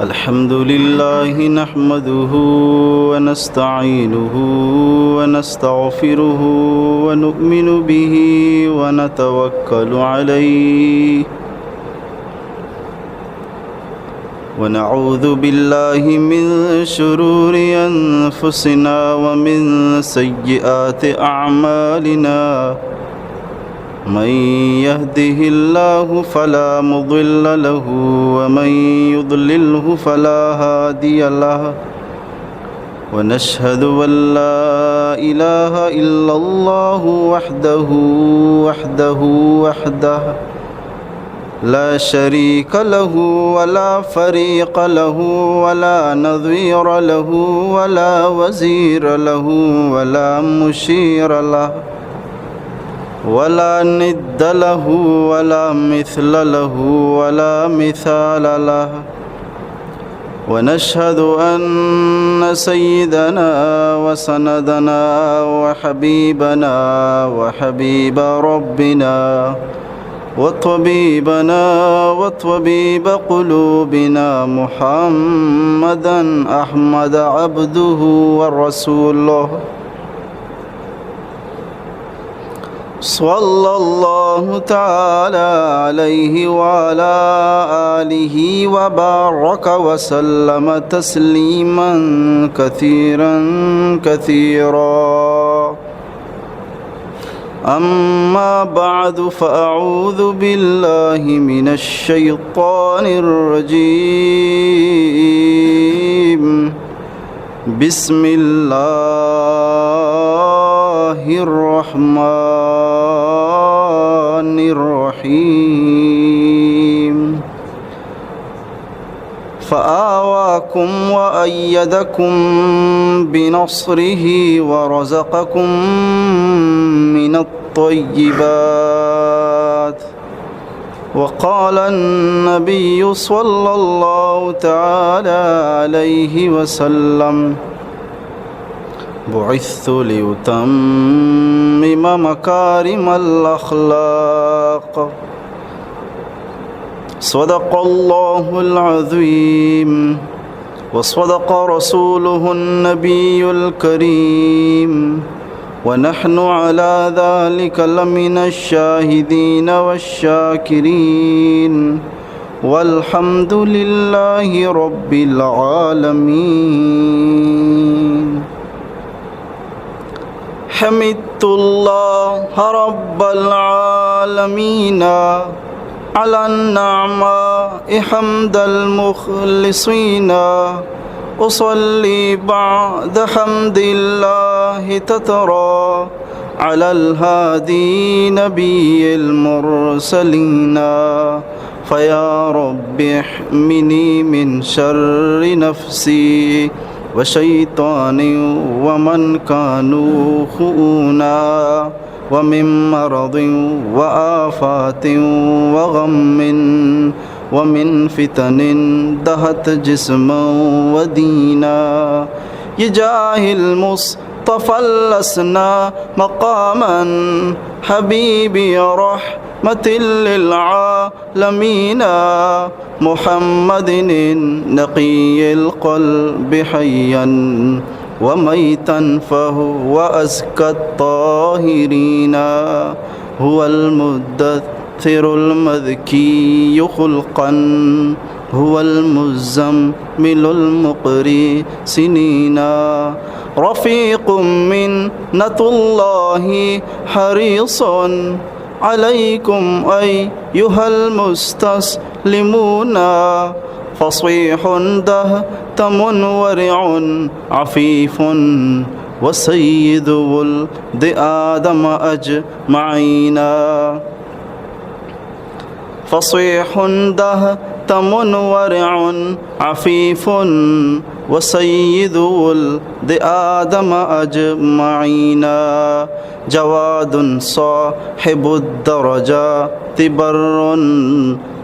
الحمد لله نحمده ونستعينه ونستغفره ونؤمن به ونتوكل عليه ونعوذ بالله من شرور أنفسنا ومن سيئات أعمالنا من يهده الله فلا مضل له ومن يضلله فلا هادي له ونشهد أن لا إله إلا الله وحده لا شريك له ولا فريق له ولا نظير له ولا وزير له ولا مشير له ولا ند له ولا مثل له ولا مثال له ونشهد أن سيدنا وسندنا وحبيبنا وحبيب ربنا وطبيبنا وطبيب قلوبنا محمدا أحمد عبده ورسوله صلى الله تعالى عليه وعلى آله وبارك وسلم تسليما كثيرا أما بعد فأعوذ بالله من الشيطان الرجيم بسم الله الرحمن الرحيم فآواكم وأيدكم بنصره ورزقكم من الطيبات وقال النبي صلى الله تعالى عليه وسلم بعثت لأتمم مكارم الأخلاق صدق الله العظيم وصدق رسوله النبي الكريم ونحن على ذلك لمن الشاهدين والشاكرين والحمد لله رب العالمين حمدت الله رب العالمين على النعماء حمد المخلصين أصلي بعد حمد الله تترى على الهادي نبي المرسلين فيا رب احمني من شر نفسي وشيطان ومن كانوا خؤونا ومن مرض وآفات وغم ومن فتن دهت جسما ودينا يجاه المصطفى لسنا مقاما حبيبي رحمة للعالمين محمد النقي القلب حيا وميتا فهو أزكى الطاهرين هو المدثر المذكي خلقا هو المزمل المقري سنين رفيق منة الله حريص عليكم أيها المستسلمون فصيح دهتم ورع عفيف وسيد ولد آدم أجمعين فصيح دهتم ورع عفيف وسيد ولد آدم أجمعين جواد صاحب الدرجات بر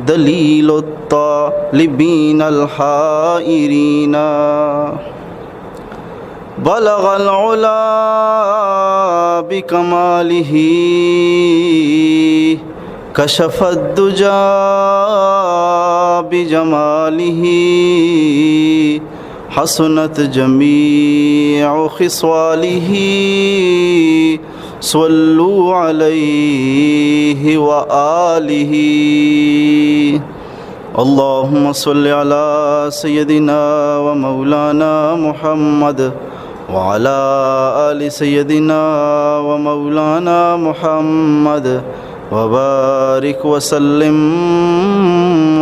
دليل الطالبين الحائرين بلغ العلا بكماله كشف الدجى بجماله حسنت جميع خصاله صلوا عليه وآله اللهم صل على سيدنا ومولانا محمد وعلى آل سيدنا ومولانا محمد وبارك وسلم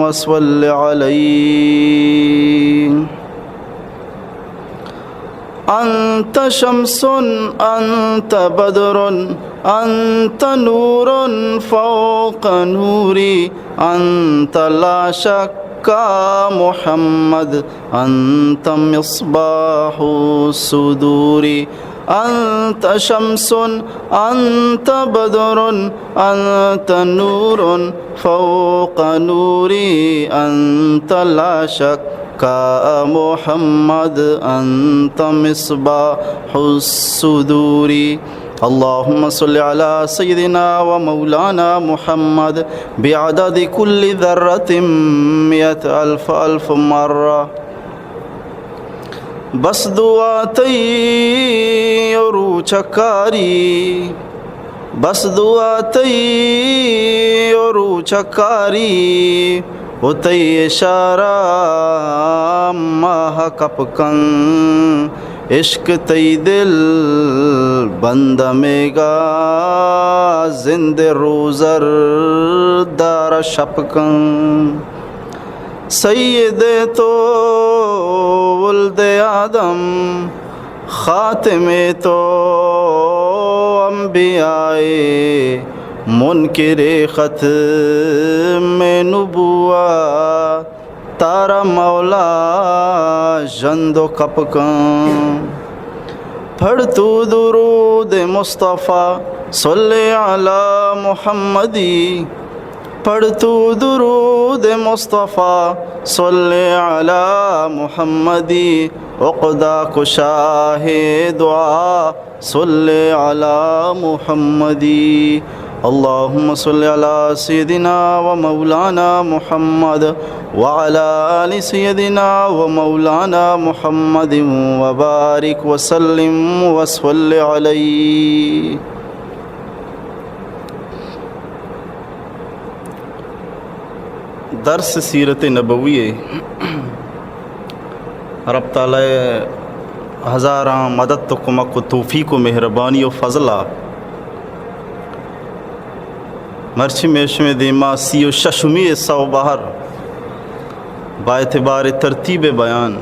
وصل عليه أنت شمس أنت بدر أنت نور فوق نوري أنت لا شك محمد أنت مصباح الصدور أنت شمس أنت بدر أنت نور فوق نوري أنت لا شك محمد أنت مصباح الصدور اللهم صل على سيدنا ومولانا محمد بعدد كل ذرة 100,000 مرة بس دعاتی اور چکاری بس دعاتی اور چکاری ہوتی اشارہ ماہ کپکن عشق تی دل بند میگا زند روزر دار شپکن سید تو ولد آدم خاتم تو انبیاء منکر ختم نبوت تارا مولا جند و کپکن پڑھ تو درود مصطفیٰ صلی علی محمدی پڑھ تو درود مصطفیٰ صلی علی محمدی عقدہ کشاہ دعا صلی علی محمدی اللهم صل على سيدنا ومولانا محمد وعلى آل سيدنا ومولانا محمد وبارك وسلم وصل عليه درس سیرت نبوی رب تعالی ہزاراں مدد تو کمک و توفیق و مہربانی و فضلہ مرچی میش میں دیما 36 بہر با اعتبار ترتیب بیان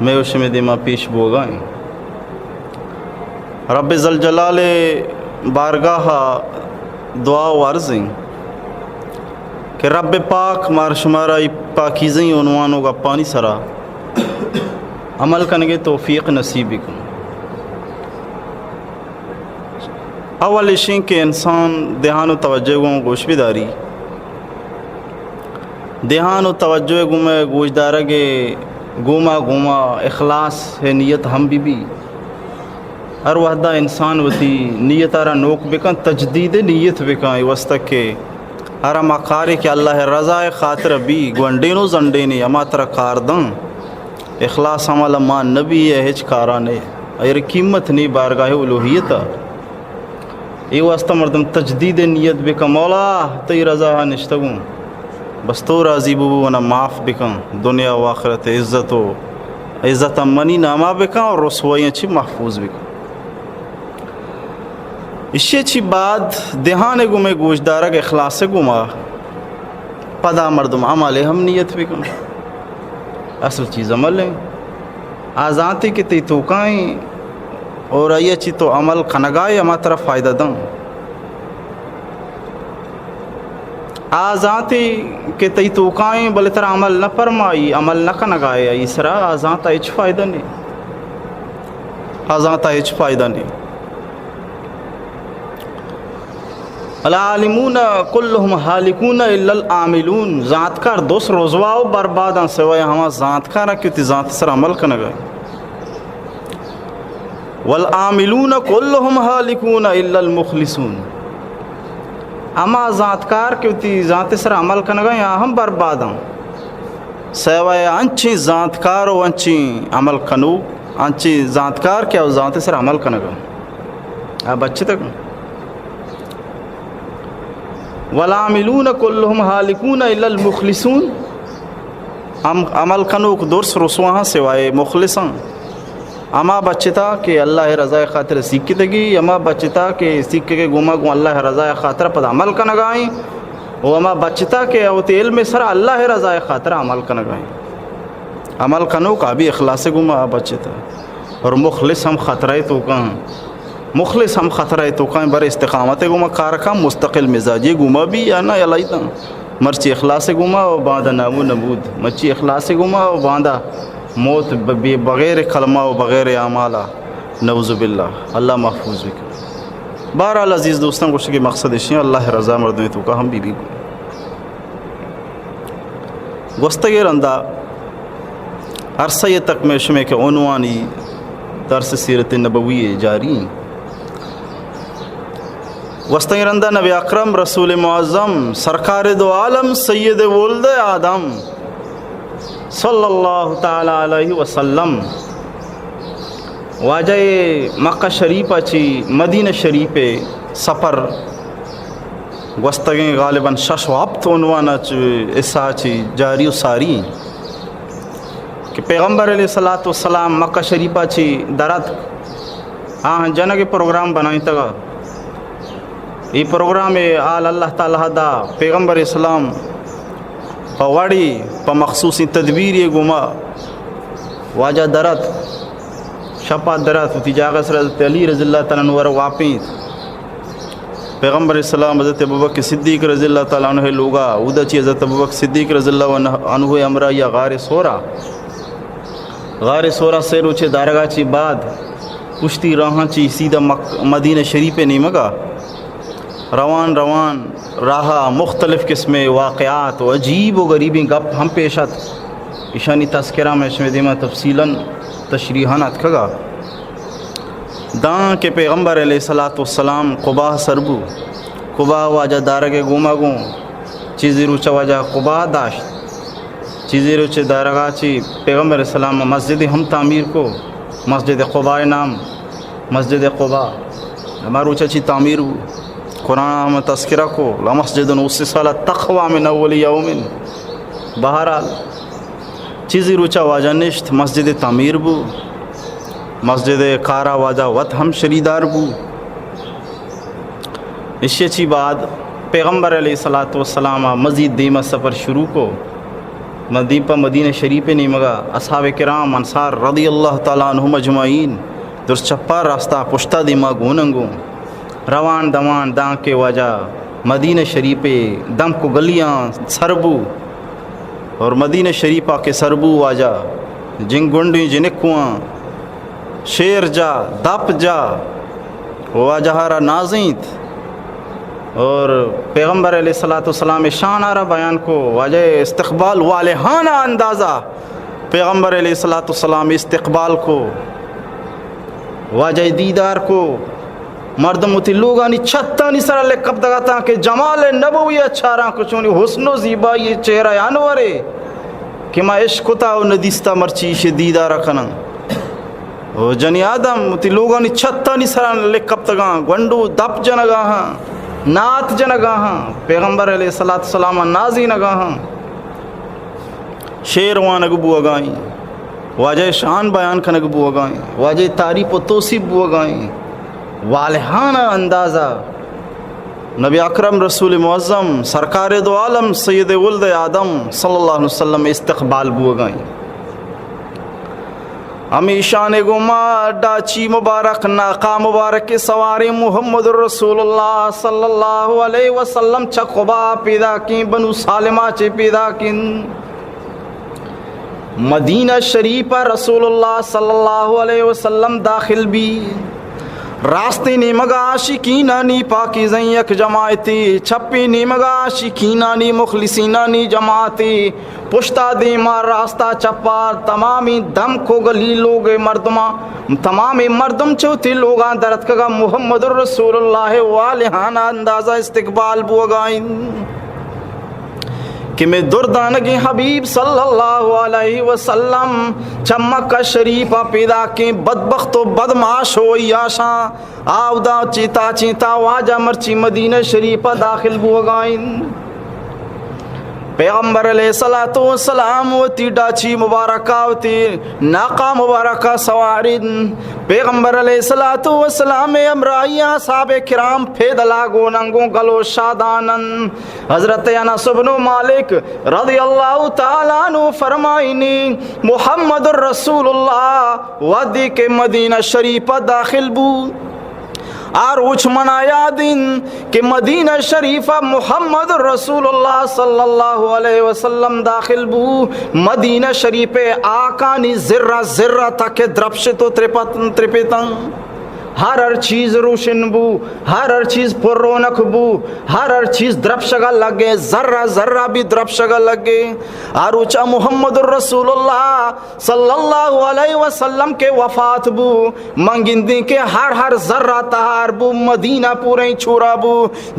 میں اس میں دیما پیش بوگائیں رب ذوالجلال بارگاہ دعا و عرضیں کہ رب پاک مار شمارا پاکیزیں عنوانوں کا پانی سرا عمل کرنگے توفیق نصیب کن اول اشیں کہ انسان دھیان و توجہ گوں گوش بیداری دھیان و توجہ گوں میں گوش دارگے گوما گوما اخلاص ہے نیت ہم بھی ہر وحدہ انسان وتی نیت آرہ نوک بکن تجدید نیت بکن وسط کے آرہ مقارے کہ اللہ رضا خاطر بھی گونڈینو زنڈینے اما ترہ کاردن اخلاص عمل امان نبی ہے ہچ کارانے ایر قیمت نہیں بارگاہ الوہیتا ای واسطہ مردم تجدید نیت بکن مولا تی رضا نشتگوں بس تو راضی بو ونا معاف بکن دنیا و آخرت عزت منی نامہ بکن اور رسوائیاں چی محفوظ بکن اسی چی بعد دہانے گو میں گوش دارگ اخلاص گو ما پدا مردم عمل ہم نیت بکن اصل چیز عمل ہے آزانتی کی تی توکائیں اور یہ چی تو عمل کنگائے اما طرف فائدہ دن آزانتی کے تی توکائیں بلے تر عمل نہ فرمائی عمل نہ کنگائے اسرا آزانتا اچ فائدہ نہیں آزانتا اچ فائدہ نہیں العالمون کلہم حالکون الا العاملون ذاتکار دوست روزواؤ برباداں سوائے ہما ذاتکارا کیوں تی ذات سر عمل کنگائے والعاملون کلہم حالکون الا المخلصون اما ذاتکار کہ تی ذات سر عمل کنگا یا ہم برباداں سوائے انچی ذاتکار و انچی عمل کنو انچی ذاتکار کیا ذات سر عمل کنگا اب اچھے تک والعاملون کلہم حالکون الا المخلصون عمل کنو درس رسواں سوائے مخلصاں اما بچتا کہ اللہ رضا خاطر سیکھی تگی اما بچتا کہ سیکھ کے گما گو اللہ رضا خاطر پد عمل کنگائیں و اما بچتا کہ اوت علم سر اللہ رضا خاطر عمل کنگائیں عمل کنو کا بھی اخلاص گما بچتا اور مخلص ہم خطرہ تو کہاں مخلص ہم خطرہ تو کہیں بر استقامت گما کارکا مستقل مزاجی گما بھی یا نہ یلائیتا مرچی اخلاص گما و باندھا نامو نبود مرچی اخلاص گما و باندھا موت بغیر کلمہ و بغیر اعمالہ نعوذ باللہ اللہ محفوظ بکر بہرحال عزیز دوستان کچھ کے مقصد اشیاء اللہ رضا مردویں تو کا ہم بھی گستگیر اندہ عرصہ تک میں شمع کے عنوانی درس سیرت نبوی جاری گستگیر اندہ نبی اکرم رسول معظم سرکار دو عالم سید ولد آدم صلی اللہ تعالی علیہ وسلم واجہ مکہ شریف چی مدینہ شریف سفر گستگیں غالباً شش و ہفت عنوان اسا چی جاری و ساری کہ پیغمبر علیہ الصلوۃ والسلام مکہ شریف چی درد ہاں جنگ پروگرام بنائیں تگا یہ پروگرام آل اللہ تعالیٰ دا پیغمبر اسلام پواڑی پا مخصوصی تدبیر یہ گما واجہ درد شپا درد تی جاغس حضرت علی رضی اللہ تعالیٰ عنہ واپیں پیغمبر اسلام حضرت ابوبکر صدیق رضی اللہ تعالیٰ عنہ لوگا اودا چی حضرت ابوبکر صدیق رضی اللہ عنہ امرہ یا غار سورا سے روچے دارگاہ چی بعد پشتی راہاں چی سیدھا مدینہ شریف نیمگا روان راہا مختلف قسم واقعات و عجیب و غریبی گپ ہم پیشت اشانی تذکرہ میں شمی دیما تفصیلاً تشریحانات کھگا دان کے پیغمبر علیہ السلام قبا سربو قبا واجہ دارگ گوما گوں چیزی روچہ واجہ قبا داشت چیزی روچہ دارگاہ چی پیغمبر علیہ السلام مسجد ہم تعمیر کو مسجد قبا نام مسجد قبا ہمارا روچہ چی تعمیر ہو قرآن میں تذکرہ کو لمسجد اسس علی التقوی من اول یوم بہرحال چیزی روچہ واجہ نشت مسجد تعمیر بو مسجد کارا واجہ وط ہم شریدار بو اسی چی بعد پیغمبر علیہ الصلوۃ والسلام مزید دیمہ سفر شروع کو مدیپا مدینہ شریف نیمگا اصحاب کرام انصار رضی اللہ تعالیٰ عنہم اجمعین در چپا راستہ پشتہ دیما گوننگوں روان دوان دان کے وجہ مدینہ شریف دم کو گلیاں سربو اور مدینہ شریفہ کے سربو واجہ جن گنڈی جنکواں شیر جا دپ جا واجہارا نازیت اور پیغمبر علیہ الصلوۃ والسلام شان آرہ بیان کو واجہ استقبال والہانہ اندازہ پیغمبر علیہ الصلوۃ والسلام استقبال کو واجہ دیدار کو مردم تی لوگانی چھتانی سر لے کب دگاتا کہ جمال نبوی اچھا رہا کچھونی حسن و زیبائی چہرہ انورے کہ ما عشقتا و ندیستا مرچی شدیدہ رکھنا جنی آدم تی لوگانی چھتانی سر لے کب دگا گونڈو دپ جنگا ہاں نات جنگا ہاں پیغمبر علیہ السلام نازی نگا ہاں شیروان اگبو اگائیں واجہ شان بیان کنگبو اگائیں واجہ تعریف و توصیب بو اگائیں والہانہ اندازہ نبی اکرم رسول معظم سرکار دو عالم سید ولد آدم صلی اللہ علیہ وسلم استقبال بو گائیں ہمیشان گما ڈاچی مبارک ناقا مبارک سواری محمد رسول اللہ صلی اللہ علیہ وسلم چقبا پیدا کی بنو سالمہ چے پیدا کی مدینہ شریف رسول اللہ صلی اللہ علیہ وسلم داخل بھی راستی نیمگا شکینا نی پاکیزیں یک جماعتی چھپی نیمگا شکینا نی مخلصینا نی جماعتی پشتا دیما راستہ چپار تمامی دم کو گلی لوگ مردما تمامی مردم چوتی لوگاں درد کگا محمد الرسول اللہ والہانہ اندازہ استقبال بوگائیں کہ میں دردانگی حبیب صلی اللہ علیہ وسلم چمکہ شریفہ پیدا کی بدبخت و بدماش ہو یاشاں آودہ چیتا چیتا واجہ مرچی مدینہ شریفہ داخل بوگائیں پیغمبر علیہ السلام وتی ڈاچی مبارکہ وتی ناقہ مبارکہ سوارن پیغمبر علیہ السلام امرائیاں صحاب کرام پھیدلا گوننگوں گلو شادانن حضرت انس بن مالک رضی اللہ تعالیٰ عنہ فرمائنی محمد الرسول اللہ ودی کے مدینہ شریفہ داخل بو اور اوچ منایا دن کہ مدینہ شریفہ محمد رسول اللہ صلی اللہ علیہ وسلم داخل بو مدینہ شریف آکانی ذرہ ذرہ تک درپش تو ترپتن ہر چیز روشن بو ہر چیز پر رونق بو ہر چیز درپشگا لگے ذرہ ذرہ بھی درپشگا لگے اور اچھا محمد الرسول اللہ صلی اللہ علیہ وسلم کے وفات بو منگندی کے ہر ذرہ تہار بو مدینہ پورے چھورا بو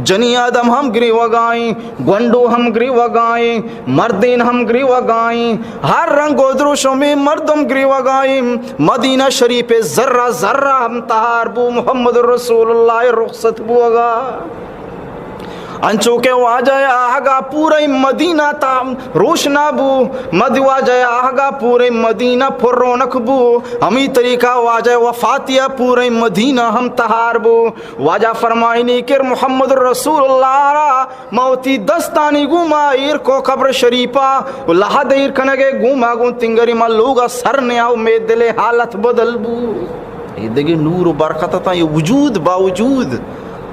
جنی آدم ہم گری وگائیں گونڈو ہم گری وگائیں مردین ہم گری وگائیں ہر رنگ و دروشوں میں مردم گری وگائیں مدینہ شریف ذرہ ذرہ ہم تہار بو محمد رسول اللہ رخصت بوگا انچو کے واجہ آہگا پورے مدینہ تا روشنا بو مد واجہ آہگا پورے مدینہ پر رونق بو ہمی طریقہ واجہ وفاتیہ پورے مدینہ ہم تہار بو واجہ فرمائنی کر محمد رسول اللہ را موتی دستانی گوما ایر کو قبر شریفہ لحد ایر کنگے گوما گون تنگری ملوگا سر نیاو میں دل حالت بدل بو یہ دیکھیں نور و برکت تھا یہ وجود باوجود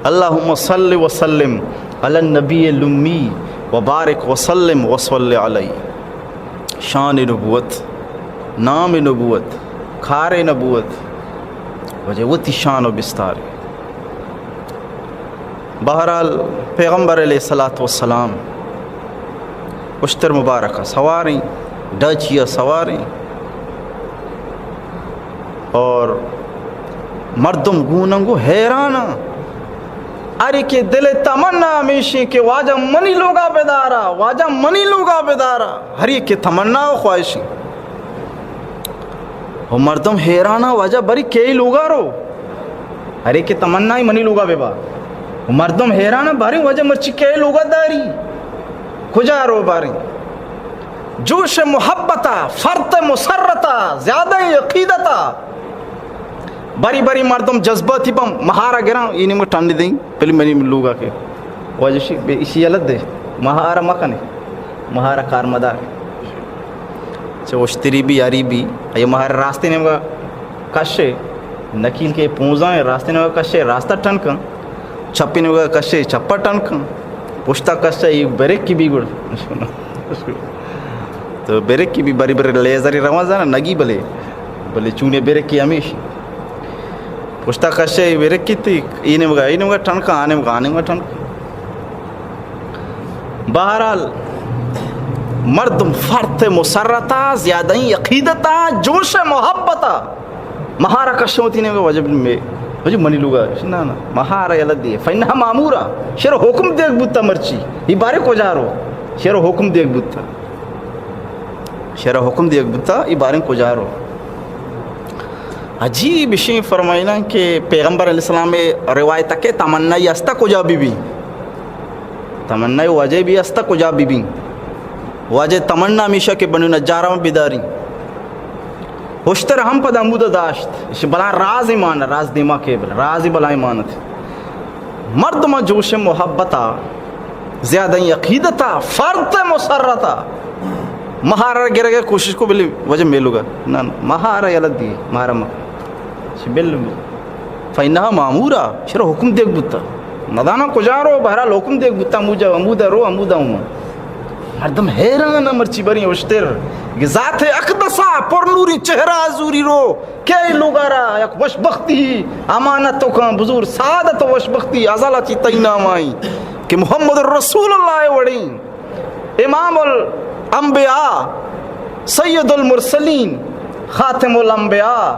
اللہم صلی وسلم علی النبی الامی وبارک وسلم وصلی علیہ شان نبوت نام نبوت کھار نبوت وجہ وہ تی شان و بستار بہرحال پیغمبر علیہ السلام اشتر مبارکہ سواریں ڈچیا سواریں اور مردم گوننگو حیرانہ ارے کہ دل تمنا ہمیشہ کہ واجہ منی لوگا بیدارا واجہ منی لوگا بیدارا ہر ایک کے تمنا و خواہشی وہ مردم حیرانہ واجہ بری کئی لوگا رو ہر ایک کے تمنا ہی منی لوگا بیبا وہ مردم حیرانہ باری واجہ مرچی کئی لوگا داری کجا رو باری جوش محبتا فرط مسرتا زیادہ عقیدتا باری باری مردم جذبہ تھی پا مہارا گران اینی میں ٹھنڈی دیں پہلی منی لوگا کے واجہ اسی علت دے مہارا مکنے مہارا کار مدار چھے اشتری بھی یاری بھی یہ مہارا راستے نے مگا کشے نکیل کے پونزاں راستے نے مگا کشے راستہ ٹھنکن چھپی نے مگا کشے چھپا ٹھنکن پشتا کشے یہ بریک کی بھی گڑ تو بریک کی بھی باری باری لیزاری روازانا نگی بلے چونے بریک کی ہمیشہ پشتا کشے بریک کی تھی اینی مگا ٹھنکا آنے مگا ٹھنکا بہرحال مردم فرط مسرتا زیادہ عقیدتا جوش محبتا مہارا کشے ہوتی نے وجب میں وجب منی لوگا نا مہارا یلد دیئے فینہا معمورا شیر حکم دیکھ بوتا مرچی یہ بارے کو جا رو شیر حکم دیکھ بوتا شیر حکم دیکھ بوتا یہ بارے کو جا رو عجیب شیء فرمائنا کہ پیغمبر علیہ السلام میں روایت کہ تمنائی استا کجا بی تمنائی واجہ بھی استا کجا بی واجہ تمنا ہمیشہ کہ بنو نجارہ میں بیداری ہوشتر ہم پا دمودہ داشت اس بلا راز ایمان راز دیما کے بلا راز بلا ایمانت مردمہ جوش محبتا زیادہ عقیدتا فرط مسرتا مہارا گرہ گیا کوشش کو بلی وجہ میلو گا نا مہارا یلد دی مہارا مکہ بل فینہا معمورا شر حکم دیکھ بوتا ندانا کجا رو بہرحال حکم دیکھ بوتا موجہ امودہ رو امودہ ہوں مردم حیران مرچی بری اشتر ذات اقدسا پر نوری چہرہ زوری رو کہ لوگارا یک وشبختی امانتوں کا بزرگ سعادت وشبختی ازالہ چی تینام آئی کہ محمد رسول اللہ وڑی امام الانبیاء سید المرسلین خاتم الانبیاء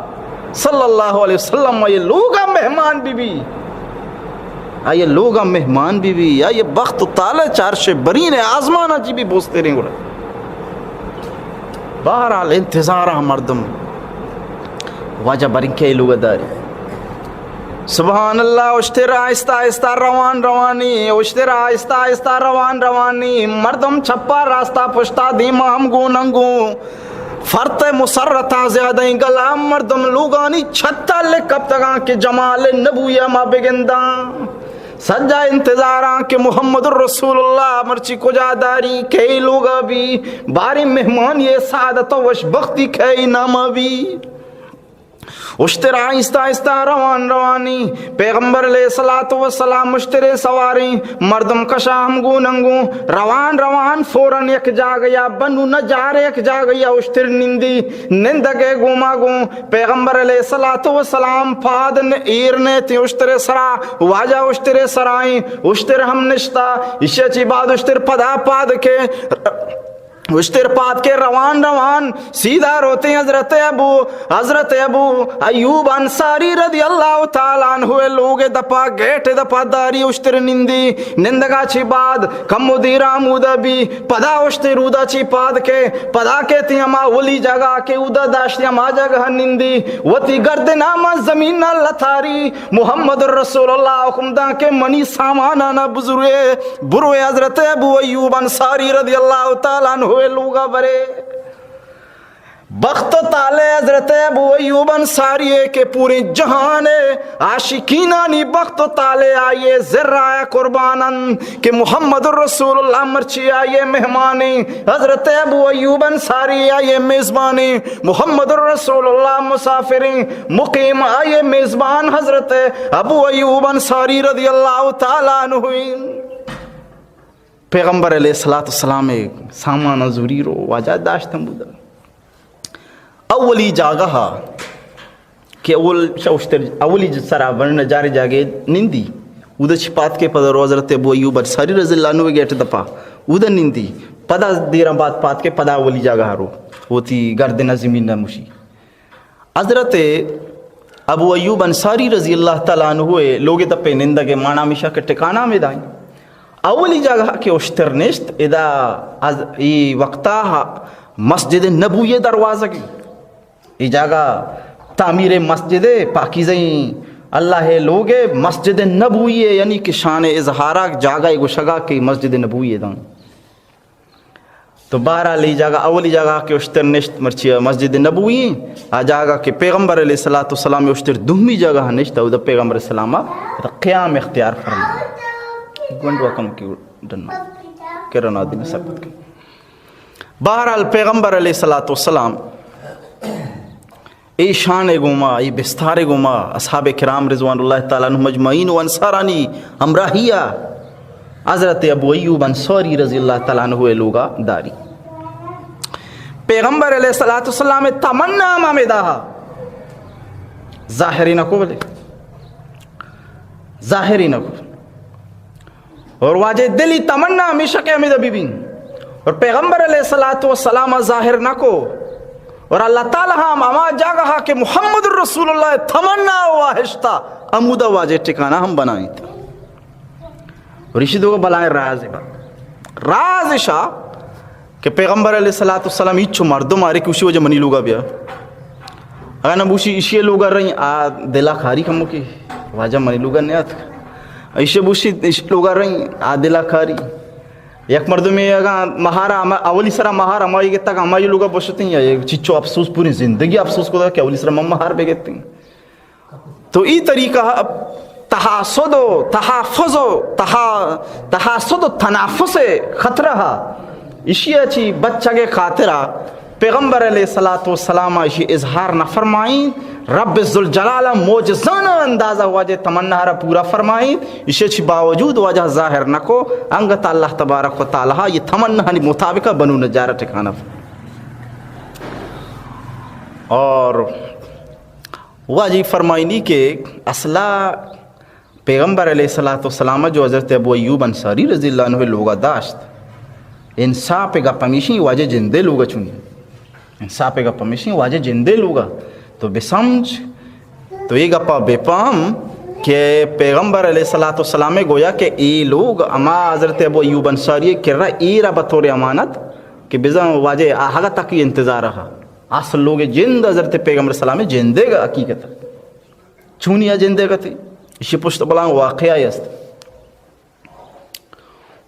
صلی اللہ علیہ وسلم. یہ لوگا مہمان بی بی آئیے لوگا مہمان بی بی آئیے بخت تالے چارش برین آزمانہ جی بھی بوستے رہیں گوڑا. بہرحال انتظارہ مردم واجہ برین کے لوگا داری سبحان اللہ. اشتر آہستہ آہستہ روان روانی اشتر آہستہ آہستہ روان روانی مردم چھپا راستہ پشتا دیما ہم گو ننگو فرت مسرطہ زیادہ گلام مردم لوگانی چھتا لکب تگاں کے جمال نبویہ ما بگنداں سجا انتظاراں کہ محمد الرسول اللہ مرچی کو جاداری کئی لوگا بھی باری مہمان یہ سعادت و وشبختی کئی نامہ بھی اشتر آہستہ آہستہ روان روانی پیغمبر علیہ السلام اشتر سواری مردم کشا ہم گو ننگو روان روان فوراں یک جا گیا بنو نجار یک جا گیا اشتر نندی نندگے گوما گو پیغمبر علیہ السلام پادن ایرنے تھی اشتر سرا واجہ اشتر سرائیں اشتر ہم نشتا اشیا چی بعد اشتر پدا پاد کے اشتر پاد کے روان روان سیدھا روتے ہیں حضرت ابو ایوب انصاری رضی اللہ تعالیٰ عنہ لوگ دپا گیٹ دپا داری اشتر نندی نندگا چی بعد کم مدیرہ مودا بھی پدا اشتر اودا چی پاد کے پدا کہتی ہما ولی جگہ کے اودا داشتی ہما جگہ نندی وطی گرد ناما زمین نہ لتھاری محمد الرسول اللہ حکمدہ کے منی سامانہ بروے حضرت ابو ایوب انصاری رضی اللہ تعالیٰ عنہ ہوئے لوگا برے بخت تالے حضرت ابو ایوب انصاری کے پورے جہان عاشقینانی بخت تالے آئیے ذرائع قربانن کہ محمد الرسول اللہ مرچی آئیے مہمانی حضرت ابو ایوب انصاری آئیے میزبانی محمد الرسول اللہ مسافرین مقیم آئیے میزبان حضرت ابو ایوب انصاری رضی اللہ تعالیٰ عنہ پیغمبر علیہ السلام سامان ضروری رو واجہ داشتن بودا اولی جاگہ کہ اولی سرا ورنہ جارے جاگے نندی اودا چھپات کے پدا رو حضرت ابو ایوب انصاری رضی اللہ عنہ گیٹ دپا اودا نندی پدا دیران بعد پات کے پدا اولی جاگہ رو ہوتی گردن زمین نموشی حضرت ابو ایوب انصاری رضی اللہ تعالیٰ عنہ لوگ دپے نندہ کے مانا مشا کے ٹکانا میں دائیں اولی جگہ کے اشتر نشت ادا ای وقتا مسجد نبوی دروازہ کی ای جگہ تعمیر مسجد پاکیزیں اللہ لوگے مسجد نبوی یعنی کہ شان اظہارہ جگہ گشگا کی مسجد نبوی داں تو بہرحال ای جگہ اولی جگہ کے اشتر نشت مرچی مسجد نبوی آ جگہ کہ پیغمبر علیہ السلام اشتر دومی جگہ نشت او دا پیغمبر السلام قیام اختیار فرمائے گونڈوا کم کی ڈننا کرنا دن سبت کی بہرحال پیغمبر علیہ السلام ای شان گوما ای بستار گوما اصحاب کرام رضوان اللہ تعالیٰ عنہ مجمعین و انصارانی امراہیہ حضرت ابو ایوب انصاری رضی اللہ تعالیٰ عنہ لوگا داری پیغمبر علیہ السلام تمنا امام داہا ظاہری نکو بلے ظاہری نکو اور واجہ دلی تمنا ہمیشہ کے ہمیں دبی بین اور پیغمبر علیہ السلام ظاہر نہ کو اور اللہ تعالیٰ ہم اما جاگہا کہ محمد الرسول اللہ تمنا واہشتا امودہ واجہ ٹکانا ہم بنائیں تھے اور اسی دو کو بلائیں راز شاہ کہ پیغمبر علیہ السلام ایچو مردم آرے کہ اسی وجہ منی لوگا بیا اگر نبوشی اسی لوگا رہی دلہ کھاری کمو کی واجہ منی لوگا نہیں آتا ایشے بوشی لوگا رہی آدلہ کھاری یک مردمی اگا مہارا اولی سرا مہارا مائی گتا کہ ہماری لوگا بوشتی ہیں یا چچو افسوس پوری زندگی افسوس کو دا کہ اولی سرا مہار بے گتی ہیں تو ای طریقہ تحاسد و تحافظ و تحاسد و تنافس خطرہ اسی اچھی بچہ کے خاطرہ پیغمبر علیہ السلام اسی اظہار نہ فرمائیں رب ذوالجلال موجزانہ اندازہ واجہ تمنا را پورا فرمائی اسے چھ باوجود واجہ ظاہر نکو انگت اللہ تبارک و تعالی یہ تمنا مطابقہ بنو نجارہ ٹھکانا. اور واجی فرمائی نہیں کہ اصلا پیغمبر علیہ السلام جو حضرت ابو ایوب انصاری رضی اللہ عنہ لوگا داشت انصاف گا پمیشی واجہ جندے لوگا چونی انصاف گا پمیشی واجہ جندے لوگا تو بے سمجھ تو یہ گپا بے پام کہ پیغمبر علیہ السلام گویا کہ ای لوگ اما حضرت ابو ایوب انصاری کر رہا ای را بطور امانت کہ بزن واجہ آہا تک یہ انتظار رہا اصل لوگ جند حضرت پیغمبر السلام جندے گا حقیقت چونیا جندے گا تھی اسی پشت بلان واقعہ است.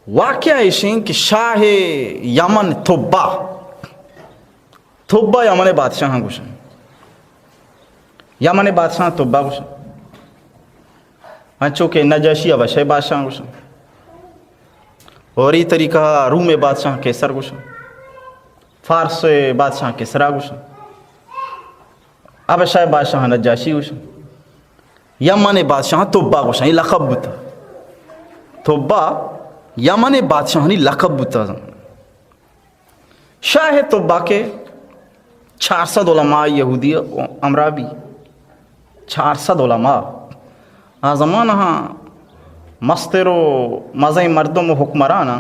واقعہ اشین کہ شاہ یمن تھبا یمن بادشاہ گوشن یمن بادشاہ تھبا گوشن انچو کہ نجاشی ابشہ بادشاہ گوشن اور یہ طریقہ روم بادشاہ کیسر گوشن فارس بادشاہ کسرا گوشن ابشہ بادشاہ نجاشی گوشن یمن بادشاہ تھبا گوشن یہ لقب بتا تھبا یمن بادشاہ نے لقب بتا. شاہ تھبا کے 400 علماء یہودی امرابی 400 علماء آزمان ہاں مستر و مزہ مردم و حکمرانا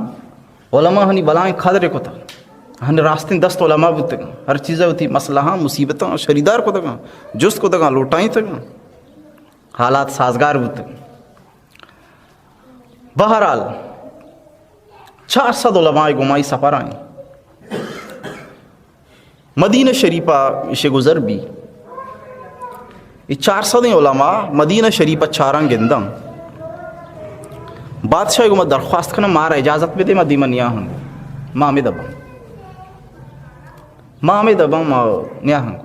علماء ہنی بلائیں خدرے کو تھا ہن راستیں دست علماء بتا ہر چیزیں ہوتی مسئلہ ہاں مصیبتاں شریدار کو تگا جست کو تگا لوٹائیں تگا حالات سازگار بتا. بہرحال 400 علماء گمائی سفر آئیں مدینہ شریفہ اسے گزر بھی یہ 400 علماء مدینہ شریفہ چاران گندم بادشاہ کو میں درخواست کرنا مارا اجازت بھی دے میں دیمنیا ہوں ماں میں دبا نیا ہوں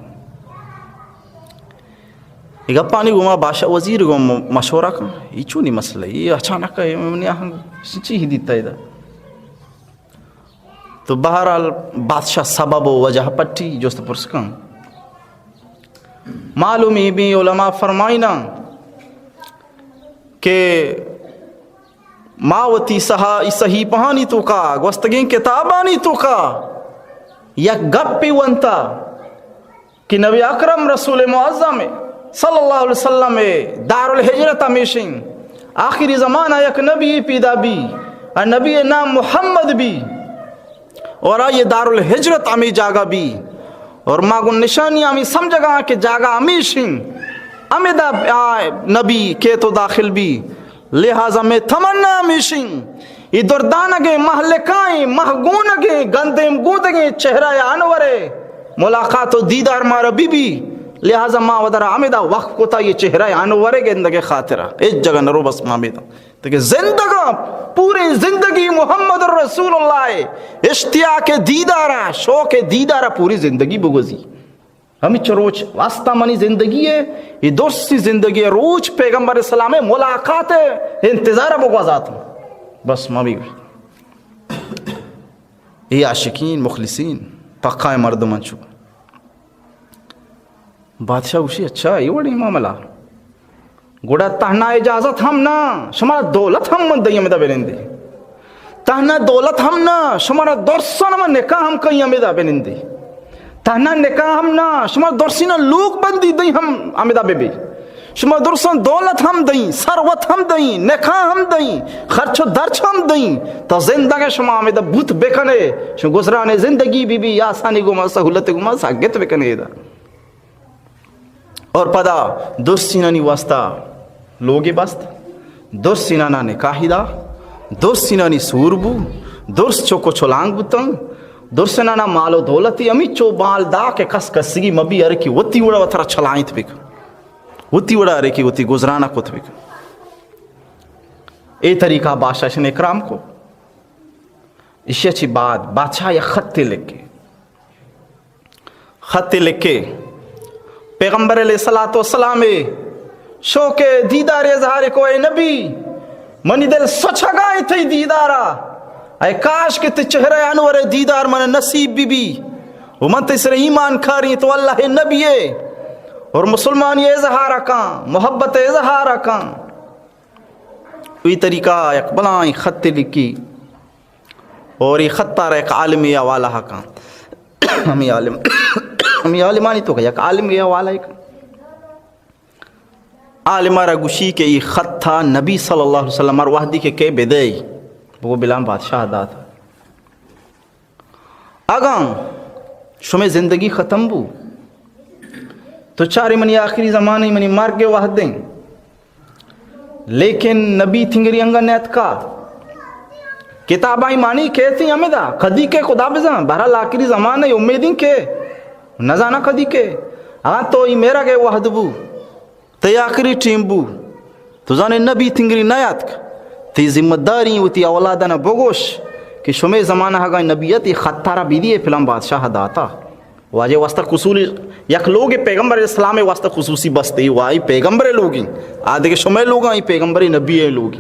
یہ گپانی گما بادشاہ وزیر کو مشورہ کا یہ چوں نہیں مسئلہ یہ اچانک ہے نیا ہوں سچی ہی دیتا ہے تو بہرحال بادشاہ سبب و وجہ پٹی جو اس پرسکاں معلومی بھی علماء فرمائینا کہ ماوتی صحیح پہانی تو کا گوستگین کتابانی تو کا یک گپی ونتا کہ نبی اکرم رسول معظم صلی اللہ علیہ وسلم دار الحجرت ہمیشن آخری زمانہ یک نبی پیدا بھی اور نبی نام محمد بھی اور آئیے دار الحجرت ہمیں جاگا بھی اور ماگو نشانی ہمیں سمجھا گا کہ جاگا ہمیشن ہمیں دا نبی کے تو داخل بھی لہذا میں تمنا ہمیشن یہ دردانگیں محلکائیں محگونگیں گندیں گودگیں چہرہ انورے ملاقات و دیدار مارا بی بی لہذا ماں ودرہ ہمیں دا وقت کو تا یہ چہرہ انورے گندگے خاطرہ ایک جگہ نرو بس ماں میں دا کہ زندگاں پوری زندگی محمد رسول اللہ اشتیاق دیدارہ شوق دیدارہ پوری زندگی بگوزی ہمیں چروچ واسطہ منی زندگی ہے یہ دوسری زندگی ہے روچ پیغمبر اسلام ملاقات ہے انتظارہ بگوزات ہوں بس ماں بھی یہ عاشقین مخلصین پقائے مردمان چکا بادشاہ اسی اچھا یہ بڑی معاملہ گوڑا تہنا اجازت ہم نا شمارا دولت ہم من دیں میں دا بینندے تہنا دولت ہم نا شمارا درسان من نکاح ہم کہیں میں دا بینندے تہنا نکاح ہم نا شمارا درسینا لوگ بندی دیں ہم ہمیں دا بے بے شمارا درسان دولت ہم دیں سروت ہم دیں نکاح ہم دیں خرچ و درچ ہم دیں تا زندگی شما ہمیں دا بوت بکنے شما گزرانے زندگی بی بی آسانی گما سہولت گما ساگت بکنے دا اور پدا درسینانی واسطہ لوگی بست درسینانا نکاحی دا درسینانی سور بو درس چوکو چولانگ بوتن درسینانا مال و دولتی امی چو بال دا کے کس کسگی مبی ارکی وطی وڑا وطرہ چلائیں تبک وطی وڑا ارکی وطی گزرانا کو تبک اے طریقہ بادشاہ اکرام کو اسی اچھی بات بادشاہ یا خطے لکھ کے پیغمبر علیہ السلام شوق دیدار اظہار کو اے نبی منی دل سچ گائے تھی دیدارا اے کاش کہ تے چہرہ انور دیدار من نصیب بی بی ومن تے سر ایمان کھاری تو اللہ نبی ہے اور مسلمان یہ اظہار کان محبت اظہار کان وہی طریقہ ایک بلائیں خط لکھی اور یہ خطار ایک عالمی حوالہ کان ہمیں عالمانی تو کہ ایک عالمی حوالہ کان عالمارا گوشی کہ یہ خط تھا نبی صلی اللہ علیہ وسلم اور وحدی کے کہ بدئی وہ بلام بادشاہ دا تھا آگام شمیں زندگی ختم بو تو چارے منی آخری زمانے منی مار کے وحدیں لیکن نبی تھنگری انگا نیت کا کتابائی مانی کہتی ہمیں دا خدی کے خدا بزن بہرحال آخری زمانے امیدیں کے نزانہ خدی کے ہاں تو یہ میرا گئے وحد بو تی آخری ٹیم بو تو زانے نبی تنگری نیات تی ذمہ داری ہوتی اولادنا بگوش کہ شمی زمانہ ہگا نبیت خطارہ بیدی فلم بادشاہ داتا واجہ واسطہ قصولی یک لوگ پیغمبر اسلام واسطہ خصوصی بستے وائی پیغمبر لوگیں آدھے کے شمی لوگاں یہ پیغمبر نبی لوگیں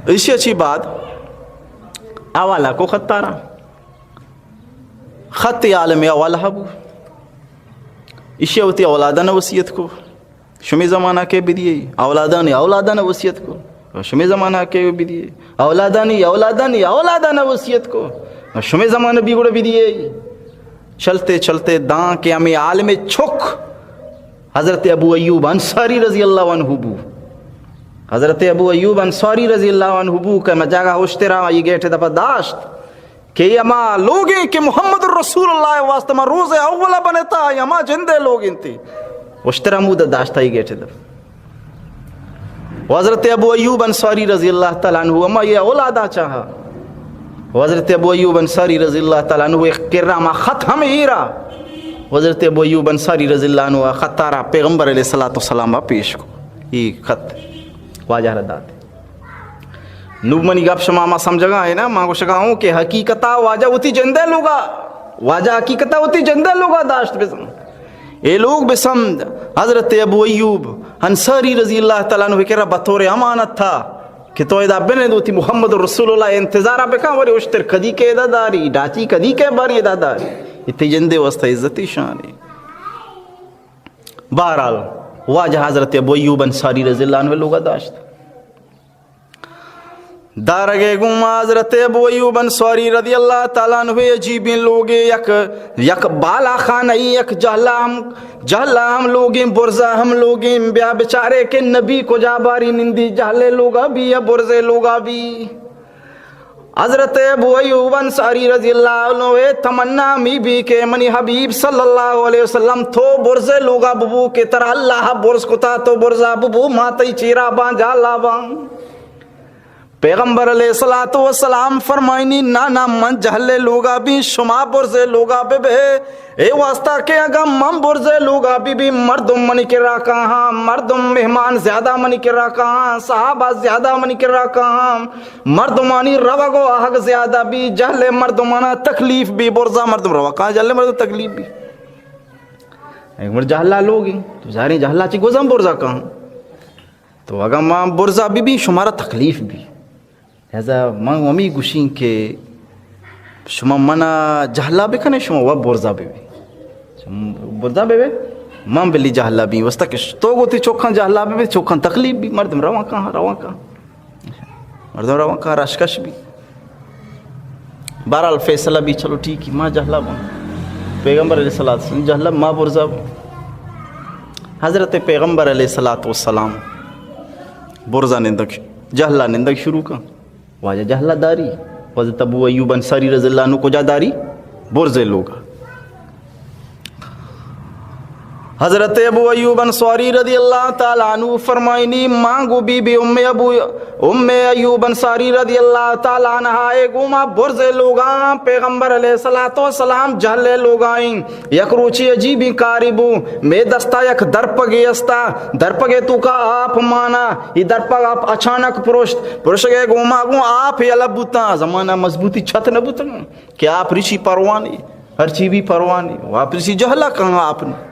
اسی اچھی بات اوالا کو خطارہ خط عالم اوالا بو اسی ہوتی اولادانہ وصیت کو شمی زمانہ کے بھی دیئے اولادانہ وصیت کو شمی زمانہ کے بھی دیئے اولادانہ وصیت کو شمی زمانہ بھی گوڑا بھی دیئے چلتے چلتے داں کے ہمیں عالم چھک حضرت ابو ایوب انصاری رضی اللہ عنہ بو حضرت ابو ایوب انصاری رضی اللہ عنہ بو کہ میں جاگہ ہوشتے رہا یہ گیٹے دفع داشت کہ یہ ہما لوگیں کہ محمد رسول اللہ واسطہ ما روز اولا بنتا یہ ہما جندے لوگیں تھی اشترا مودہ داشتا ہی گیٹے دفع حضرت ابو ایوب انصاری رضی اللہ تعالیٰ عنہ اما یہ اولادا چاہا حضرت ابو ایوب انصاری رضی اللہ تعالیٰ عنہ ایک کرہ ما خط ہمیں ہی رہا حضرت ابو ایوب انصاری رضی اللہ عنہ خطارہ پیغمبر علیہ السلام پیش کو یہ خط واجہ رداتے نوب منی گپ شما ما سمجھگا ہے نا ماں کو شکاؤں کہ حقیقتا واجہ ہوتی جندے لوگا واجہ حقیقتا ہوتی جندے لوگا داشت بسم اے لوگ بسمد حضرت ابو ایوب انصاری رضی اللہ تعالیٰ عنہ کہہ رہا بطور امانت تھا کہ تو ادا بنے دوتی محمد رسول اللہ انتظارہ بکا وری اشتر کدی کے ادا داری ڈاچی کدی کے باری ادا داری اتی جندے واسطہ عزتی شانی بہرحال واجہ حضرت ابو ایوب انصاری رضی اللہ عنہ لوگا داشت دارگے گما حضرت ابو ایوب انصاری رضی اللہ تعالیٰ عنہ عجیبیں لوگے یک بالا خانئی یک جہلا ہم لوگیں برزا ہم لوگیں بیا بچارے کے نبی کو جاباری نندی جہلے لوگا بھی یا برزے لوگا بھی حضرت ابو ایوب انصاری رضی اللہ عنہ تمنا می بھی کہ منی حبیب صلی اللہ علیہ وسلم تو برزے لوگا ببو کے طرح اللہ برز کتا تو برزا ببو ماتی چیرا بان جالا بان پیغمبر علیہ السلام فرمائنی نانا من جہلے لوگا بھی شما برزے لوگا بے بے اے واسطہ کہ اگا من برزے لوگا بھی مردم منی کے راکا ہاں مردم مہمان زیادہ منی کے راکا ہاں صحابہ زیادہ منی کے راکا ہاں مردمانی روگو آہگ زیادہ بھی جہلے مردمانا تکلیف بھی برزا مردم روا کہاں جہلے مردم تکلیف بھی ایک مر جہلہ لوگی تو ظاہرین جہلہ چی گوزم برزا کہاں تو اگا من برزا بھی شمارا تکلیف بھی لہذا من ومی گوشین کہ شما منا جہلا بکنے شما وہ برزا بے برزا بے من بلی جہلا بھی وستا کہ تو گوتی چوکھاں جہلا بے چوکھاں تکلیف بھی مردم رواں کہاں مردم رواں کہاں راشکش بھی بہرحال فیصلہ بھی چلو ٹھیک ہی ماں جہلا بن پیغمبر علیہ السلام جہلا ماں برزا حضرت پیغمبر علیہ السلام برزا نندک جہلا نندک شروع کا واجہ جہلا داری حضرت ابو ایوب انصاری رضی اللہ عنہ کو جا داری برزے لوگا حضرت ابو ایوب انصاری رضی اللہ تعالیٰ عنہ فرمائنی مانگو بی بی ام ایوب انصاری رضی اللہ تعالیٰ عنہ ایک اوما برزے لوگاں پیغمبر علیہ السلام جہلے لوگائیں یک روچی عجیبی کاربو میں دستا یک درپگی استا درپگے تو کا آپ مانا یہ درپگ آپ اچانک پرشگے گوما گو آپ ہی علب بوتا زمانہ مضبوطی چھت نہ بوتا کہ آپ رشی پروانی ہر چیزی پروانی آپ رشی جہلا کہاں آپ نے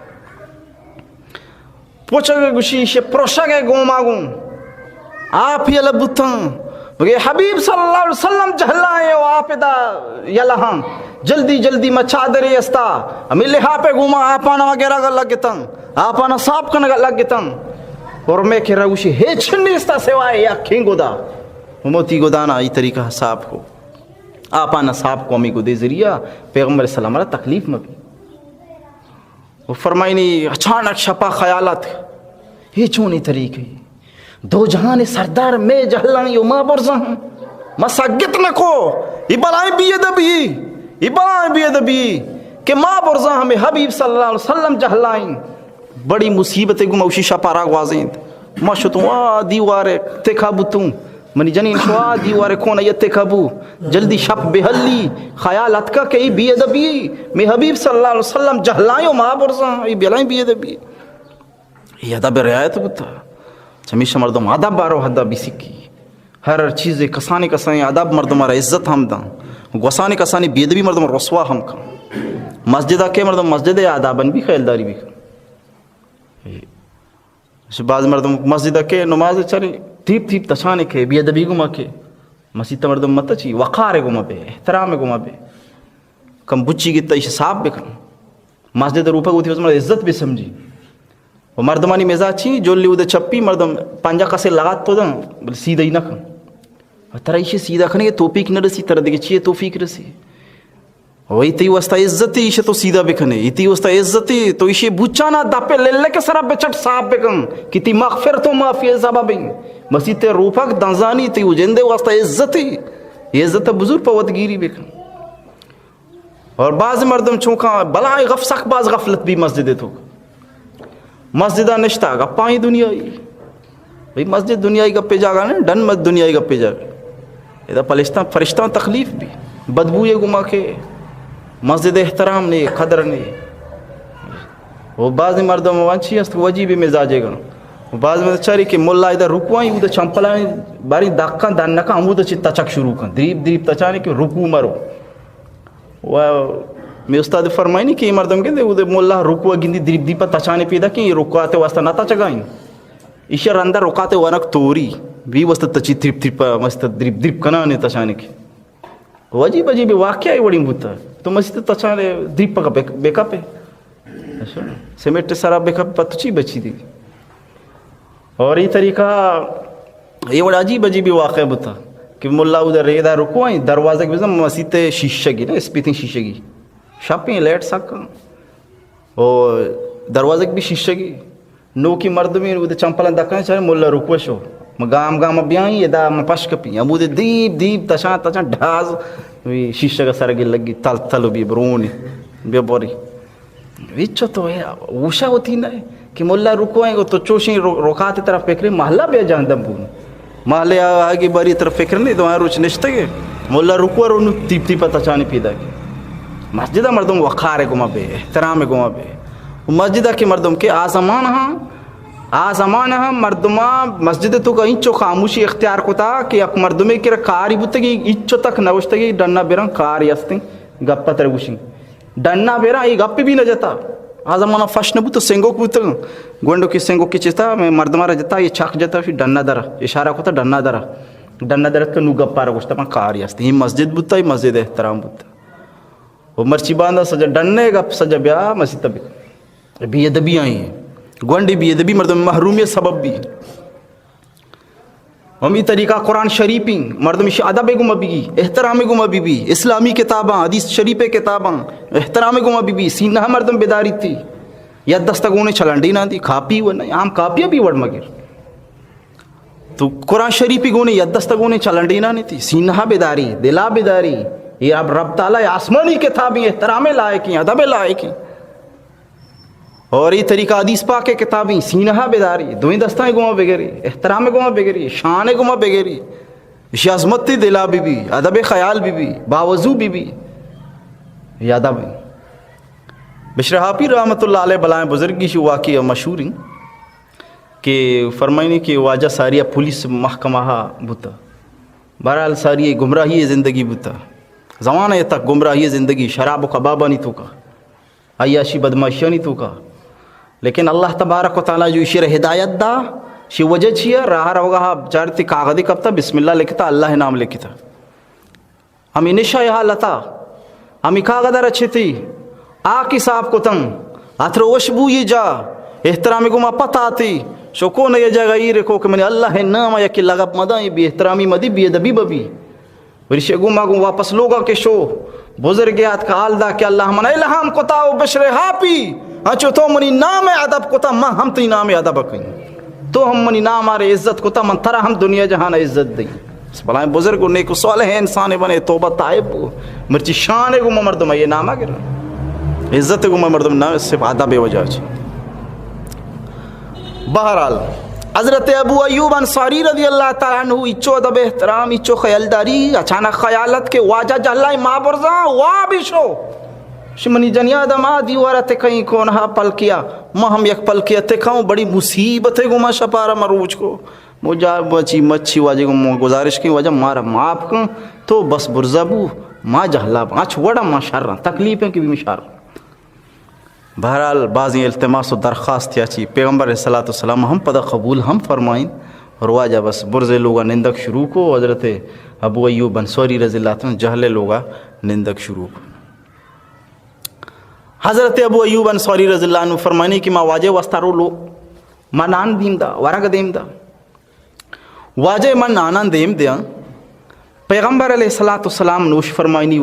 پوچھا گے گوشی شے پروشا گے گوما گون آپ ہی لبتاں بگے حبیب صلی اللہ علیہ وسلم جہلا ہے وہ آپ دا یلہاں جلدی جلدی میں چادر استا ہمیں لحا پہ گھوما آپانا وغیرہ کا لگتاں آپانا صاحب کا لگتاں اور میں کہہ رہا ہوں ہیچ نہیں استا سوائے یا کھینگ گدا موتی گدانا ای طریقہ صاحب کو آپانا صاحب قومی کو دے ذریعہ پیغمبر صلی اللہ علیہ وسلم تکلیف میں بھی وہ فرمائی نہیں اچانک شپا خیالات یہ چونی طریقے دو جہان سردار میں جہلان یو ماں برزاں مساگت نکو یہ بلائیں بھی ادبی یہ بلائیں بھی ادبی کہ ماں برزاں ہمیں حبیب صلی اللہ علیہ وسلم جہلائیں بڑی مصیبتیں گم اوشی شپا راگ وازیں ما شتوں دیوارے تکابتوں منی جنین شوا دیوارے کون ایتے کبو جلدی شپ بہلی خیالات کا کہ بی ادبی میں حبیب صلی اللہ علیہ وسلم جہلائیں ماں برزاں یہ بلائیں بھی ادبی یہ ادب رعایت بتا ہمیشہ مردم ادب بارو حدا بھی سکی ہر چیز کسانی کسانی ادب مردم ہمارا عزت ہم داں گسانی کسانی بی ادبی مردم رسوا ہم کھاں مسجدہ کے مردم مسجد آدابن بھی خیلداری بھی کھاں بعض مردم مسجدہ کے نماز چلے تیپ تیپ تشانے کے بی ادبی گما کے مسجد مردم مت چی وقار گما بے احترام گما بے کم بچی گتا اسے صاحب بے کم مسجد روپا گوتی وزمر عزت بھی سمجھی وہ مردمانی مزاج چی جو لیو دے چپی مردم پانجا کسے لگات تو دن بل سیدھا ہی نہ کھن ترہ اسے سیدھا کھنے کہ توفیق نہ رسی ترہ دیکھے چیئے توفیق رسی وہی تی وستا عزتی اسے تو سیدھا بکھنے ایتی وستا عزتی تو اسے بچانا دا پہ لے کے سرہ بچٹ صاحب بکن کتی مغفر تو معافی سببیں مسیح تے روپک دنزانی تی وجندے واسطہ عزتی یہ عزت بزرگ پوتگیری بکن اور بعض مردم چونکہ بلائی غفصق بعض غفلت بھی مسجد تو مسجدہ نشتا گپائیں دنیای بھئی مسجد دنیای گپے جاگا نا ڈن مت دنیای گپے جاگا یہ دا فرشتہ تکلیف بھی بدبوئے گما کے مسجد احترام نہیں قدر نہیں وہ بعض مردم وانچی است وجی بھی مزاجے گا بعض میں چاری کہ ملا ادھر رکوائیں ادھر چمپلائیں باری داکاں دانکاں ہم ادھر چتا چک شروع کن دریب دریب تچانے کہ رکو مرو میں استاد فرمائی نہیں کہ یہ مردم کہتے ادھر ملا رکوہ گندی دریب دیپا تچانے پیدا کہ یہ رکواتے واسطہ نہ تچگائیں اشار اندر رکاتے ونک توری بھی واسطہ تچی تریب تریب واسطہ دریب دریب کنانے تچانے کی وجیب عجیب واقعہ ہی بڑی بھوتا ہے تو مسجد تچانے دریب پا بیکا پہ سمیٹ سارا بیکا پہ تچی بچی دی اور یہ طریقہ یہ بڑا عجیب عجیب واقعہ بتا کہ ملا ادھر ریدہ رکوائیں دروازہ کے بزن مسجد شیشہ گی نا اسپیتنگ شیشہ گی شاپیں لیٹ سکا اور دروازہ بھی شیشہ گی نو کی مردمی ادھر چمپلن دکھائیں چاہے ملا رکوہ شو گام گام بیائیں یہ دا پشک پی اب ادھر دیب دیب تشان تشان ڈھاز شیشہ کا سرگی لگی تل تلو بھی برونی بے بوری ویچو تو ہے اوشا ہوتی نا کہ ملا رکوائیں گو تو چوشیں روکاتے طرف فکریں محلہ بے جان دم بون محلے آگے باری طرف فکر نہیں تو روچ نشتے گے ملا رکوہ رو تیپ تیپا تچانے پیدا گے مسجدہ مردم وقار گما بے احترام گما بے مسجدہ کے مردم کے آزمان ہاں مردمہ مسجد تو کا انچو خاموشی اختیار کو تا کہ اک مردمے کی کاری بودتگی انچو تک نوشتگی ڈننا بیران کاری استیں گپا ترگوشیں ڈننا بیران یہ گپ بھی نہ جاتا آزمانہ فش نبو تو سنگو کو بودتا گونڈو کی سنگو کی چیزتا میں مردمہ رجتا یہ چھاک جاتا پھر ڈننا درہ اشارہ کو تا ڈننا درہ کا نو گپا رگوشتا میں کاری استیں یہ مسجد بودتا یہ مسجد احترام بودتا وہ مرچی باندھا سجا ڈننے گپ سجا بیا مسجد تبک بھی ادبی آئی ہیں گونڈی بھی ادبی مردم محرومیت سبب بھی ہمی طریقہ قرآن شریفیں مردم ادب گما بھی احترام گما بھی اسلامی کتاباں حدیث شریف کتاباں احترام گما بھی سینہ مردم بیداری تھی یا دستگونے چھلنڈی نہ دی کھاپی وہ نہیں عام کھاپیاں بھی وڑ مگر تو قرآن شریفی گونے یا دستگونے چھلنڈی نہ تھی سینہ بیداری دلا بیداری یہ اب رب تعالیٰ آسمانی کتابیں احترام لائق ہیں ادب لائق ہیں اور یہ طریقہ حدیث پاک کے کتابیں سینہ بیداری دوئیں دستائیں گما بگری احترام گما بگری شان گما بگری اس عظمت دلا بھی ادب خیال بھی باوضو بھی یہ ادب ہے بشر حافی رحمۃ اللہ علیہ بلائیں بزرگی شو واقعی مشہور ہیں کہ فرمائنی کہ واجہ ساریہ پولیس محکمہ بتا بہرحال ساری گمراہی زندگی بتا زمانہ تک گمراہی زندگی شراب و کبابہ نہیں تو کا عیاشی بدماشیہ نہیں تو کا لیکن اللہ تبارک و تعالیٰ جو شیر ہدایت دا شی وجہ چھیا راہ روگا چارتی کاغذی کبتا بسم اللہ لکھتا اللہ نام لکھتا ہمیں نشہ یہاں لتا امی کاغذ اچھی تھی آکی صاحب کو تنگ اتر وشبو یہ جا احترامی کو ما پتہ تھی شو کو نہ یہ جگہ یہ رکھو کہ میں نے اللہ ہے نام یا کہ لغب مدائیں بھی احترامی مدی بھی ادبی ببی ورشے گو ماگو واپس لوگا کے شو بزرگیات کا آلدہ کہ اللہ من الہام کتا و بشر ہاپی اچھو تو منی نام ادب کتا ما ہم تی نام ادب کہیں تو ہم منی نام آرے عزت کتا من ترہ ہم دنیا جہان عزت دیں بلائیں بزرگو نیکو صالح انسان بنے توبہ طائب مرچی شان گو مردم یہ نام آگر عزت گو مردم نام اس سے ادب وجہ چھ بہرحال حضرت ابو ایوب انصاری رضی اللہ تعالیٰ عنہ اچو ادب احترام اچو خیالداری اچانک خیالت کے واجہ جہلائی ماں برزاں واہ بھی شو شمنی جنیا دما دیوارا تے کہیں کون ہا پل کیا ما ہم یک پل کیا تے کھاؤں بڑی مصیبت ہے گما شپارا مروج کو مجھا بچی مچھی واجہ کو گزارش کی وجہ مارا معاف کن تو بس برزبو ما جہلا آچ وڑا ما شر تکلیفیں کی بھی مشار بہرحال بعضی التماس و درخواست یا چی پیغمبر صلی اللہ علیہ وسلم ہم پدہ قبول ہم فرمائیں اور واجہ بس برزے لوگا نندک شروع کو حضرت ابو ایوب انصاری رضی اللہ عنہ جہلے لوگا نندک شروع کو حضرت ابو ایوب انصاری رضی اللہ عنہ فرمائنی کہ ما واجہ وستارو لو ما نان دیم دا ورگ دیم دا واجہ ما نانان دیم دیا پیغمبر علیہ السلام نوش فرمائنی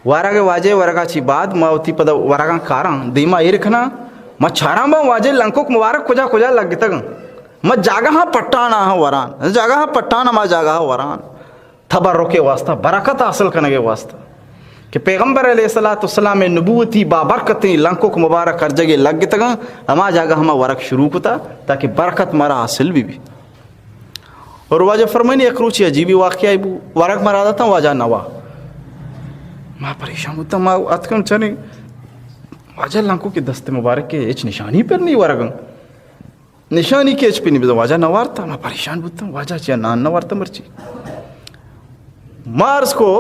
ورگ واجہ ورگا چی بعد ما ہوتی پدا ورگا کاران دیما ایرکھنا ما چھاران با واجہ لنکوک مبارک کجا کجا لگ گتا گا ما جاگا ہاں پٹانا ہاں وران جاگا ہاں پٹانا ما جاگا ہاں وران تبرک واسطہ برکت حاصل کرنے کے واسطہ کہ پیغمبر علیہ السلام نبوتی بابرکتی لنکوک مبارک ہر جگہ لگ گتا گا اما جاگا ہما ورک شروع کتا تاکہ برکت مرا حاصل بھی اور واجہ فرمائنی ایک روچی عجیبی واقعہ ورک مرا داتا واجہ نوا ما پریشان ہوتا ما اتکن چنے واجہ لنکو کے دست مبارک کے اچ نشانی پر نہیں ورگن نشانی کے اچ پہ نہیں واجہ نوارتا ما پریشان ہوتا واجہ چیا نان نوارتا مرچی مارس کو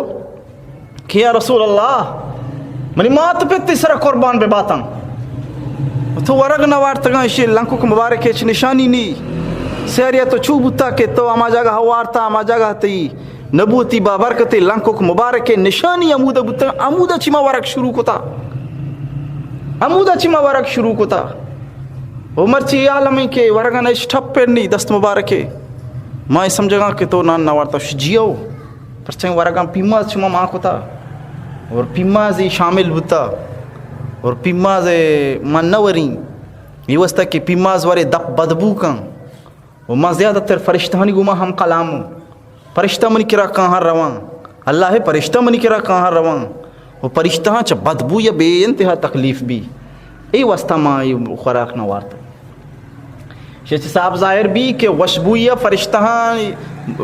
کہ یا رسول اللہ منی مات پہ تیسرا قربان بے باتاں تو ورگ نوارتا گا اسی لنکو کے مبارک کے اچ نشانی نہیں سیریا تو چوب ہوتا کہ تو اما جاگا ہوارتا اما جاگا تی نبوتی بابرکتی لنکوک مبارک نشانی عمودہ بتا عمودہ چیما ورک شروع کتا عمودہ چیما ورک شروع کتا عمر چی عالمی کے ورگانا اس ٹھپ پر نہیں دست مبارکے ماں سمجھا گا کہ تو نان نوارتا شجیو پرچنگ ورگان پیماز چیما ماں کتا اور پیمازی شامل بتا اور پیماز من نورین یہ وستا کہ پیماز وارے دپ بدبو کن اور ماں زیادہ تر فرشتہانی گو ماں ہم کلامو پرشتہ منی کرا کہاں روان اللہ ہے پرشتہ منی کرا کہاں روان وہ پرشتہ چا بدبو یا بے انتہا تکلیف بھی ای واسطہ ماں یہ خوراک نوارتا شیچ صاحب ظاہر بھی کہ وشبو یا فرشتہ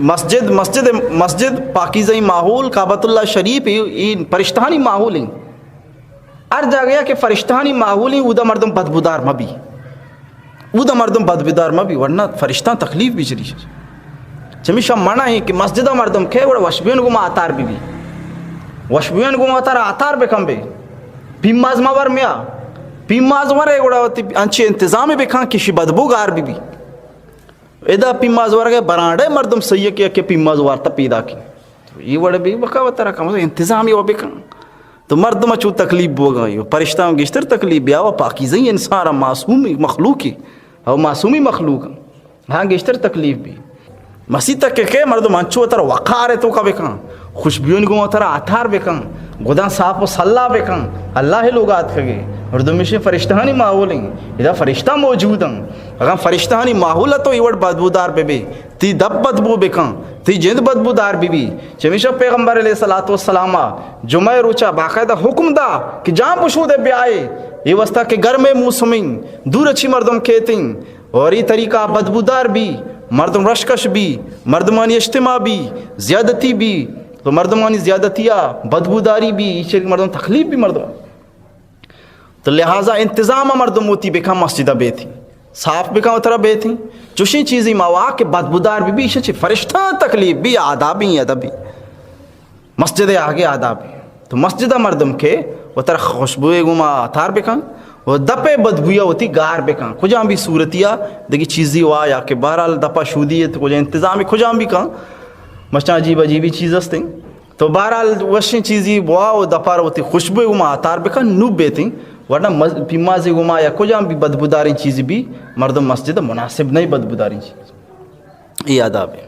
مسجد پاکیزہ ماحول کعبۃ اللہ شریف این پرشتہانی ماحول ہیں ار جا گیا کہ فرشتہانی ماحول ہیں اودا مردم بدبودار مبی اودا مردم بدبودار مبی ورنہ فرشتہ تکلیف بھی چلی چمیشہ منع ہے کہ مسجدہ مردم کھے وڑا وشبیون گو ما آتار بھی وشبیون گو ما آتار آتار بے کم بے پیماز مور میا پیماز ورے وڑا انچے انتظامی بے کھان کشی بدبو گار بھی ایدہ پیماز ور گئے برانڈے مردم سیئے کیا کہ پیماز وارتا پیدا کی یہ وڑا بھی بکاوتا رکھا انتظامی وہ بے کھان تو مردم اچھو تکلیف بو گئی پرشتہ گشتر تکلیف بیا وہ پاکیزی انسان معصومی مخلوقی اور معصومی مخلوق ہاں گشتر تکلیف بھی مسیح تک کہ مردم انچو تر وقار ہے تو کا بکن خوشبیون گو تر آتھار بکن گدان صاحب و صلاح بکن اللہ لوگات کھگے اور دمیشے فرشتہانی ماحول ہیں ادھا فرشتہ موجود ہیں اگر فرشتہانی ماحول ہے تو ایوڑ بدبودار بے بے تی دب بدبو بکن تی جند بدبودار بی چمیشہ پیغمبر علیہ السلام جمعہ روچہ باقاعدہ حکم دا کہ جہاں پشود ہے بے آئے یہ وسطہ کہ گھر میں موسمیں دور اچھی مردم کہتیں اور یہ طریقہ بدبودار بھی مردم رشکش بھی مردمانی اجتماع بھی زیادتی بھی تو مردمانی زیادتیہ بدبوداری بھی یہ مردم تکلیف بھی مردم تو لہٰذا انتظام مردم ہوتی بکا مسجدہ بے تھی صاف بکا اترا بے تھی چوشی چیزی مواقع کہ بدبودار بھی چھ فرشتہ تکلیف بھی آدابی ادبی مسجد آگے آدابی تو مسجدہ مردم کے اترا خوشبوئے گما اتار بکا وہ دپے بدبویا ہوتی گار بکن کجاں بھی صورتیا دیکھی چیزی ہوا یا کہ بہرحال دپا شودی ہے تو کجاں انتظامی کجاں بھی کہاں مچھاں عجیب عجیبی چیز ہستیں تو بہرحال وشی چیزی بوا و دپار ہوتی خوشبو گما اتار بکن نوب بیتیں ورنہ پیمازی گما یا کجام بھی بدبوداری چیزی بھی مردم مسجد مناسب نہیں بدبوداری چیز یہ آداب ہے.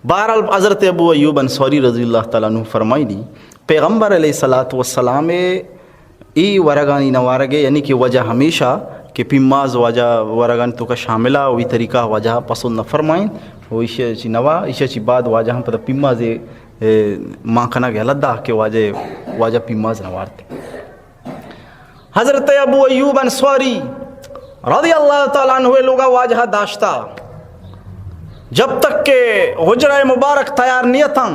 بہرحال حضرت ابو ایوب انصاری رضی اللہ تعالیٰ عنہ فرمائی دی پیغمبر علیہ الصلاۃ والسلام ای ورگانی نوارگے یعنی کہ وجہ ہمیشہ کہ پیماز وجہ ورگان تو کا شاملہ وہی طریقہ وجہ پسند نہ فرمائیں وہ عشا چی نوا عشا چی بعد واجہ ہم پتہ پیماز ماں کھنا گیا لدہ کہ واجہ پیماز نوارتے. حضرت ابو ایوب انصاری رضی اللہ تعالیٰ عنہ لوگا واجہ داشتا جب تک کہ حجرہ مبارک تیار نیتاں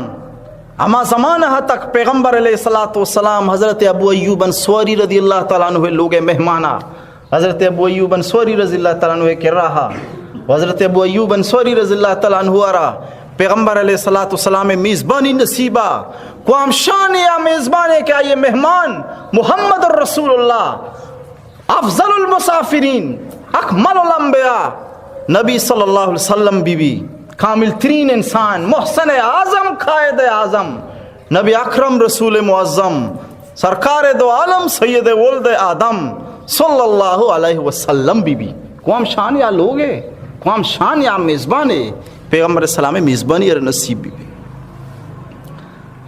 اما زمانہ تک پیغمبر علیہ الصلاۃ والسلام حضرت ابو ایوب انصاری رضی اللہ تعالیٰ عنہ لوگ مہمانہ حضرت ابو ایوب انصاری رضی اللہ تعالیٰ عنہ کر رہا حضرت ابو ایوب انصاری رضی اللہ تعالیٰ عنہ آرہا پیغمبر علیہ الصلاۃ والسلام میزبانی نصیبہ قوام شان یا میزبان ہے کہ یہ مہمان محمد الرسول اللہ افضل المسافرین اکمل الانبیاء نبی صلی اللہ علیہ وسلم بی بی کامل ترین انسان محسن اعظم قائد اعظم نبی اکرم رسول معظم سرکار دو عالم سید ولد آدم صلی اللہ علیہ وسلم بی بی قوام شان یا لوگ ہے قوام شان یا میزبان ہے پیغمبر السلام میزبانی اور نصیب بھی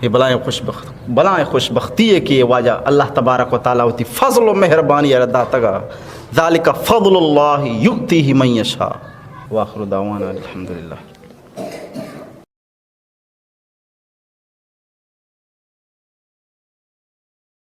یہ بلائیں خوشبختی ہے کہ یہ واجہ اللہ تبارک و تعالیٰ ہوتی فضل و مہربانی اردہ تگا ذالک فضل اللہ یؤتیہ من یشاء. واخر دعوانا الحمدللہ.